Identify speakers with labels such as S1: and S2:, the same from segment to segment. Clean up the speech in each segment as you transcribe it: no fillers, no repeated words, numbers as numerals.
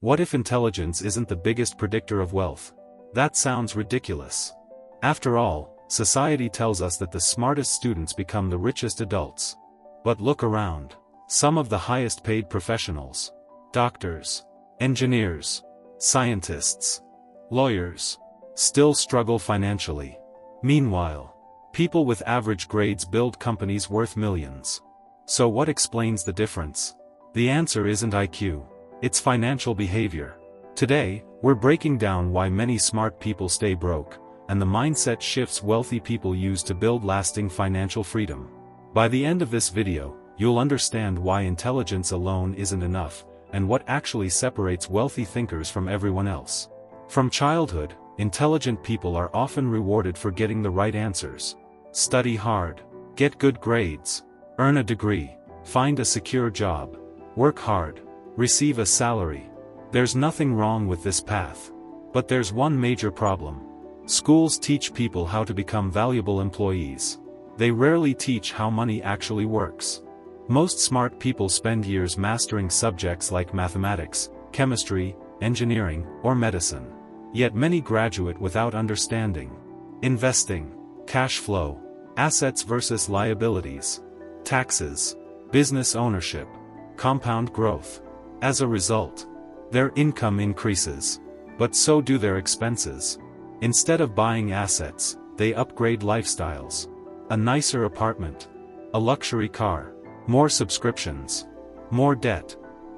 S1: What if intelligence isn't the biggest predictor of wealth? That sounds ridiculous. After all, society tells us that the smartest students become the richest adults. But look around. Some of the highest paid professionals, doctors, engineers, scientists, lawyers, still struggle financially. Meanwhile, people with average grades build companies worth millions. So what explains the difference? The answer isn't IQ. It's financial behavior. Today, we're breaking down why many smart people stay broke, and the mindset shifts wealthy people use to build lasting financial freedom. By the end of this video, you'll understand why intelligence alone isn't enough, and what actually separates wealthy thinkers from everyone else. From childhood, intelligent people are often rewarded for getting the right answers. Study hard, get good grades, earn a degree, find a secure job, work hard, receive a salary. There's nothing wrong with this path. But there's one major problem. Schools teach people how to become valuable employees. They rarely teach how money actually works. Most smart people spend years mastering subjects like mathematics, chemistry, engineering, or medicine. Yet many graduate without understanding investing, cash flow, assets versus liabilities, taxes, business ownership, compound growth. As a result, their income increases, but so do their expenses. Instead of buying assets, they upgrade lifestyles. A nicer apartment, a luxury car, more subscriptions, more debt,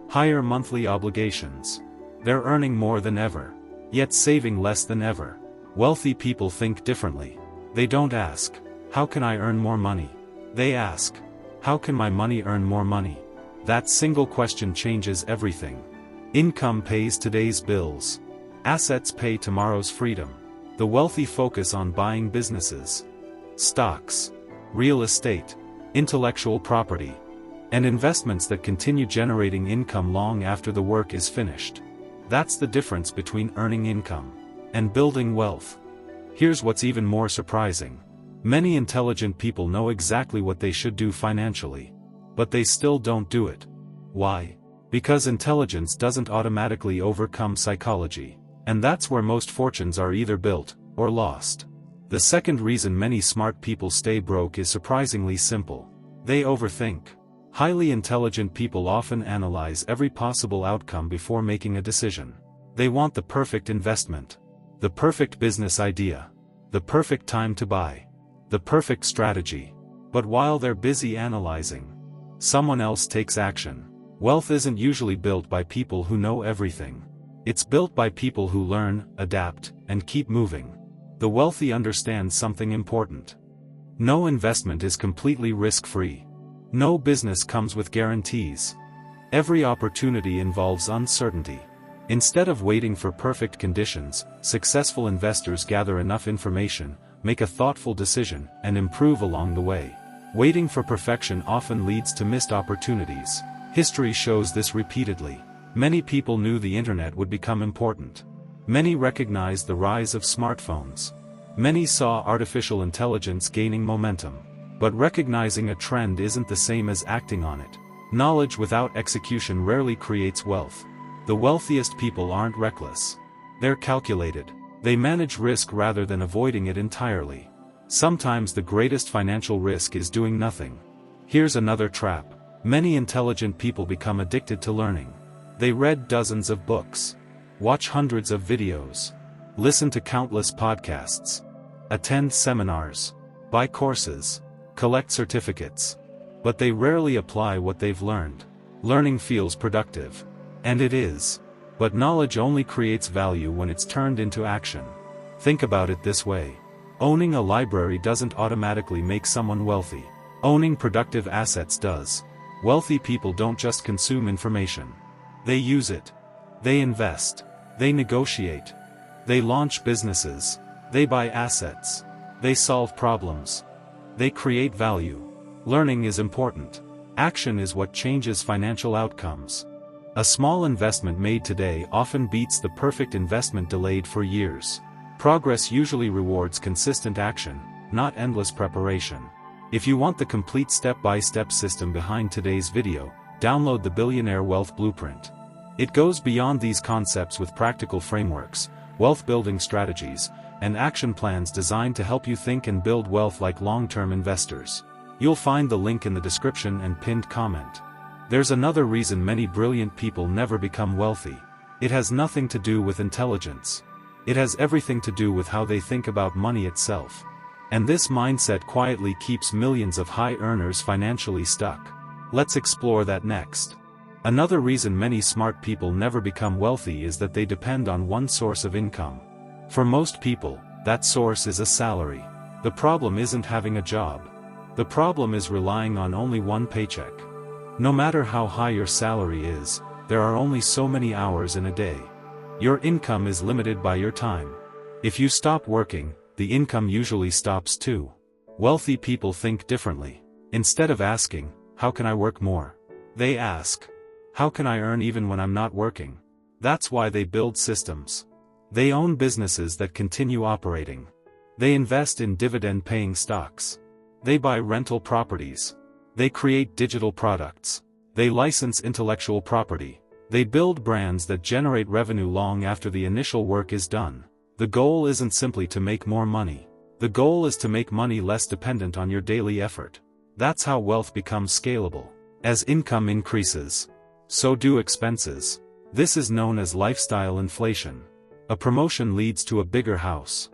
S1: higher monthly obligations. They're earning more than ever, yet saving less than ever. Wealthy people think differently. They don't ask, how can I earn more money? They ask, how can my money earn more money? That single question changes everything. Income pays today's bills. Assets pay tomorrow's freedom. The wealthy focus on buying businesses, stocks, real estate, intellectual property, and investments that continue generating income long after the work is finished. That's the difference between earning income and building wealth. Here's what's even more surprising. Many intelligent people know exactly what they should do financially, but they still don't do it. Why? Because intelligence doesn't automatically overcome psychology, and that's where most fortunes are either built or lost. The second reason many smart people stay broke is surprisingly simple. They overthink. Highly intelligent people often analyze every possible outcome before making a decision. They want the perfect investment, the perfect business idea, the perfect time to buy, the perfect strategy. But while they're busy analyzing, someone else takes action. Wealth isn't usually built by people who know everything. It's built by people who learn, adapt, and keep moving. The wealthy understand something important. No investment is completely risk-free. No business comes with guarantees. Every opportunity involves uncertainty. Instead of waiting for perfect conditions, successful investors gather enough information, make a thoughtful decision, and improve along the way. Waiting for perfection often leads to missed opportunities. History shows this repeatedly. Many people knew the internet would become important. Many recognized the rise of smartphones. Many saw artificial intelligence gaining momentum. But recognizing a trend isn't the same as acting on it. Knowledge without execution rarely creates wealth. The wealthiest people aren't reckless. They're calculated. They manage risk rather than avoiding it entirely. Sometimes the greatest financial risk is doing nothing. Here's another trap. Many intelligent people become addicted to learning. They read dozens of books, watch hundreds of videos, listen to countless podcasts, attend seminars, buy courses, collect certificates. But they rarely apply what they've learned. Learning feels productive. And it is. But knowledge only creates value when it's turned into action. Think about it this way. Owning a library doesn't automatically make someone wealthy. Owning productive assets does. Wealthy people don't just consume information. They use it. They invest. They negotiate. They launch businesses. They buy assets. They solve problems. They create value. Learning is important. Action is what changes financial outcomes. A small investment made today often beats the perfect investment delayed for years. Progress usually rewards consistent action, not endless preparation. If you want the complete step-by-step system behind today's video, download the Billionaire Wealth Blueprint. It goes beyond these concepts with practical frameworks, wealth-building strategies, and action plans designed to help you think and build wealth like long-term investors. You'll find the link in the description and pinned comment. There's another reason many brilliant people never become wealthy. It has nothing to do with intelligence. It has everything to do with how they think about money itself. And this mindset quietly keeps millions of high earners financially stuck. Let's explore that next. Another reason many smart people never become wealthy is that they depend on one source of income. For most people, that source is a salary. The problem isn't having a job. The problem is relying on only one paycheck. No matter how high your salary is, there are only so many hours in a day. Your income is limited by your time. If you stop working, the income usually stops too. Wealthy people think differently. Instead of asking, "How can I work more?" they ask, "How can I earn even when I'm not working?" That's why they build systems. They own businesses that continue operating. They invest in dividend-paying stocks. They buy rental properties. They create digital products. They license intellectual property. They build brands that generate revenue long after the initial work is done. The goal isn't simply to make more money. The goal is to make money less dependent on your daily effort. That's how wealth becomes scalable. As income increases, so do expenses. This is known as lifestyle inflation. A promotion leads to a bigger house.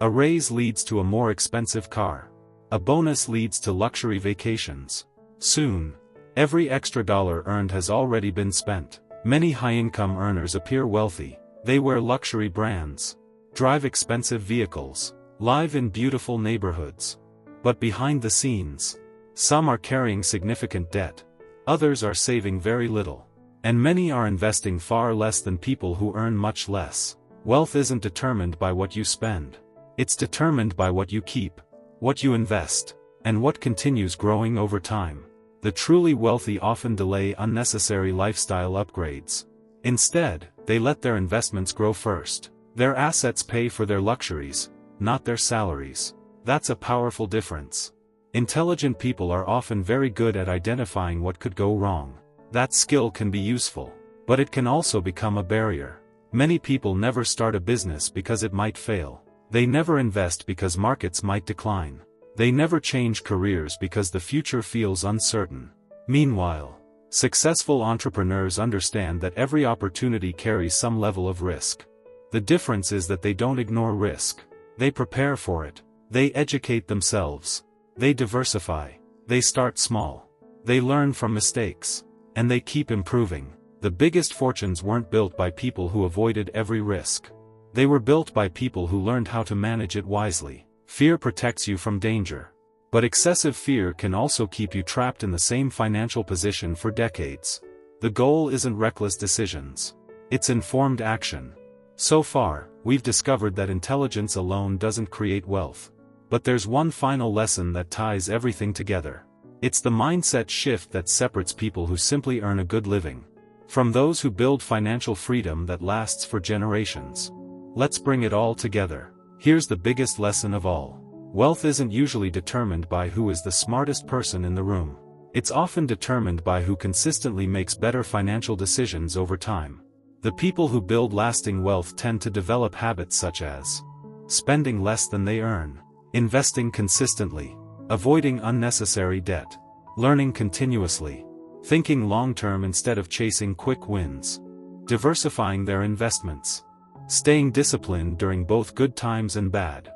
S1: A raise leads to a more expensive car. A bonus leads to luxury vacations. Soon, every extra dollar earned has already been spent. Many high-income earners appear wealthy. They wear luxury brands, drive expensive vehicles, live in beautiful neighborhoods. But behind the scenes, some are carrying significant debt. Others are saving very little. And many are investing far less than people who earn much less. Wealth isn't determined by what you spend. It's determined by what you keep, what you invest, and what continues growing over time. The truly wealthy often delay unnecessary lifestyle upgrades. Instead, they let their investments grow first. Their assets pay for their luxuries, not their salaries. That's a powerful difference. Intelligent people are often very good at identifying what could go wrong. That skill can be useful, but it can also become a barrier. Many people never start a business because it might fail. They never invest because markets might decline. They never change careers because the future feels uncertain. Meanwhile, successful entrepreneurs understand that every opportunity carries some level of risk. The difference is that they don't ignore risk. They prepare for it. They educate themselves. They diversify. They start small. They learn from mistakes. And they keep improving. The biggest fortunes weren't built by people who avoided every risk. They were built by people who learned how to manage it wisely. Fear protects you from danger. But excessive fear can also keep you trapped in the same financial position for decades. The goal isn't reckless decisions. It's informed action. So far, we've discovered that intelligence alone doesn't create wealth. But there's one final lesson that ties everything together. It's the mindset shift that separates people who simply earn a good living from those who build financial freedom that lasts for generations. Let's bring it all together. Here's the biggest lesson of all. Wealth isn't usually determined by who is the smartest person in the room. It's often determined by who consistently makes better financial decisions over time. The people who build lasting wealth tend to develop habits such as spending less than they earn, investing consistently, avoiding unnecessary debt, learning continuously, thinking long-term instead of chasing quick wins, diversifying their investments, staying disciplined during both good times and bad.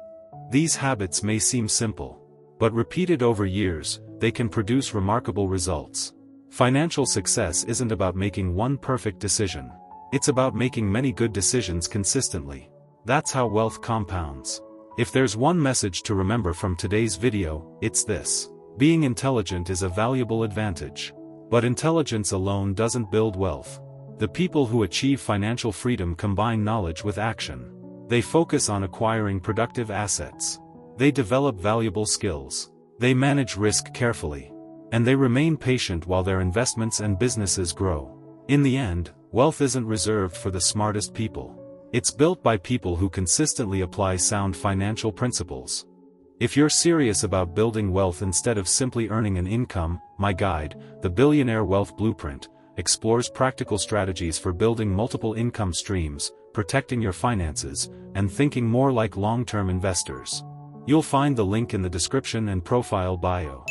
S1: These habits may seem simple, but repeated over years, they can produce remarkable results. Financial success isn't about making one perfect decision. It's about making many good decisions consistently. That's how wealth compounds. If there's one message to remember from today's video, it's this. Being intelligent is a valuable advantage. But intelligence alone doesn't build wealth. The people who achieve financial freedom combine knowledge with action. They focus on acquiring productive assets. They develop valuable skills. They manage risk carefully. And they remain patient while their investments and businesses grow. In the end, wealth isn't reserved for the smartest people. It's built by people who consistently apply sound financial principles. If you're serious about building wealth instead of simply earning an income, my guide, the Billionaire Wealth Blueprint, explores practical strategies for building multiple income streams, protecting your finances, and thinking more like long-term investors. You'll find the link in the description and profile bio.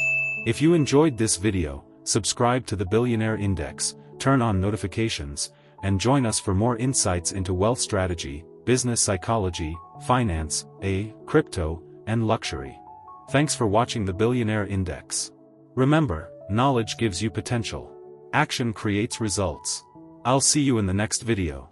S1: If you enjoyed this video, subscribe to the Billionaire Index, turn on notifications, and join us for more insights into wealth strategy, business psychology, finance, crypto, and luxury. Thanks for watching the Billionaire Index. Remember, knowledge gives you potential. Action creates results. I'll see you in the next video.